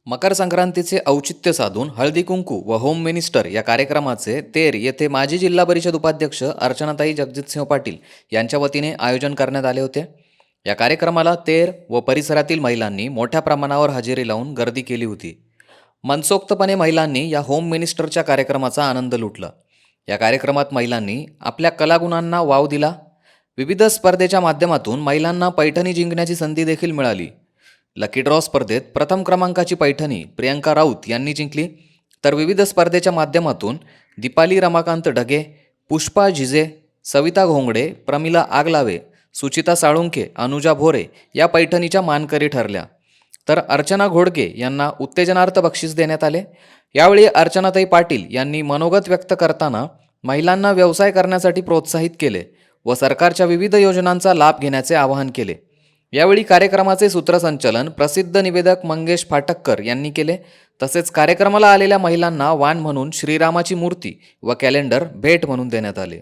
मकर संक्रांतीचे औचित्य साधून हळदी कुंकू व होम मिनिस्टर या कार्यक्रमाचे तेर येथे माजी जिल्हा परिषद उपाध्यक्ष अर्चनाताई जगजितसिंह पाटील यांच्या वतीने आयोजन करण्यात आले होते। या कार्यक्रमाला तेर व परिसरातील महिलांनी मोठ्या प्रमाणावर हजेरी लावून गर्दी केली होती। मनसोक्तपणे महिलांनी या होम मिनिस्टरच्या कार्यक्रमाचा आनंद लुटला। या कार्यक्रमात महिलांनी आपल्या कलागुणांना वाव दिला। विविध स्पर्धेच्या माध्यमातून महिलांना पैठणी जिंकण्याची संधी देखील मिळाली। लकी ड्रॉ स्पर्धेत प्रथम क्रमांकाची पैठणी प्रियंका राऊत यांनी जिंकली, तर विविध स्पर्धेच्या माध्यमातून दीपाली रमाकांत ढगे, पुष्पा झिजे, सविता घोंगडे, प्रमिला आगलावे, सुचिता साळुंखे, अनुजा भोरे या पैठणीच्या मानकरी ठरल्या। तर अर्चना घोडके यांना उत्तेजनार्थ बक्षीस देण्यात आले। यावेळी अर्चनाताई पाटील यांनी मनोगत व्यक्त करताना महिलांना व्यवसाय करण्यासाठी प्रोत्साहित केले व सरकारच्या विविध योजनांचा लाभ घेण्याचे आवाहन केले। यावेळी कार्यक्रमाचे सूत्रसंचालन प्रसिद्ध निवेदक मंगेश फाटक्कर यांनी केले। तसेच कार्यक्रमाला आलेल्या महिलांना वाण म्हणून श्रीरामाची मूर्ती व कॅलेंडर भेट म्हणून देण्यात आले।